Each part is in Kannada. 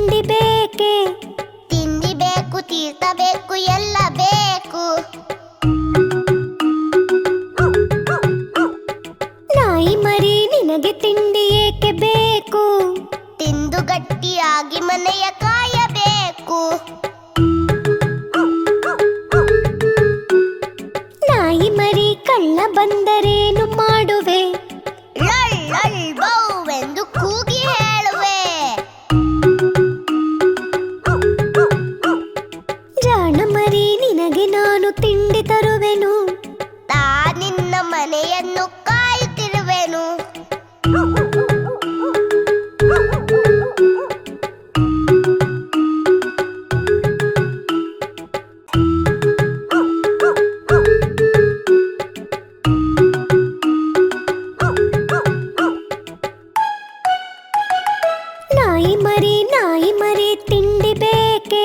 ತಿಂಡಿ ಬೇಕೆ? ತಿಂಡಿ ಬೇಕು, ತೀರ್ಥ ಬೇಕು, ಎಲ್ಲ ಬೇಕು. ನಾಯಿ ಮರಿ ನಿನಗೆ ತಿಂಡಿ ಏಕೆ ಬೇಕು? ತಿಂದು ಗಟ್ಟಿಯಾಗಿ ಮನೆಯ ಕಾಯಬೇಕು. ನಾಯಿ ಮರಿ ಕಳ್ಳ ಬಂದರೇನು ಮಾಡುವೆ? ಲಳ್ ಲಳ್ ಬೌ ಎಂದು ಕೂಗಿ ಹೇಳುವೆ. ಜಾಣ ಮರಿ ನಿನಗೆ ನಾನು ತಿಂಡಿ ತರುವೆನು. ತಾ ನಿನ್ನ ಮನೆಯನ್ನು ಕಾಯುತ್ತಿರುವೆನು. ನಾಯಿ ಮರಿ ತಿಂಡಿ ಬೇಕೆ?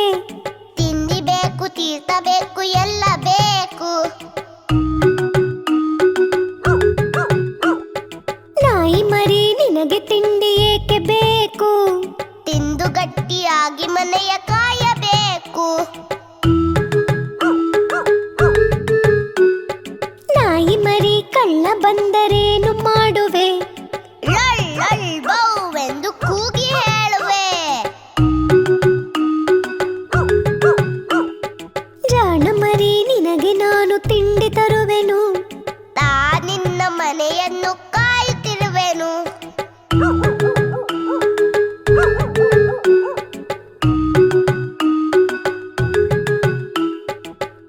ತಿಂಡಿ ಬೇಕು, ತೀರ್ಥ ಬೇಕು, ಎಲ್ಲ ಬೇಕು. ನಾಯಿ ಮರಿ ನಿನಗೆ ತಿಂಡಿ ಏಕೆ ಬೇಕು? ತಿಂದು ಗಟ್ಟಿಯಾಗಿ ಮನೆಯ ಕಾಯಬೇಕು. ನಾಯಿ ಮರಿ ಕಳ್ಳ ಬಂದರೆ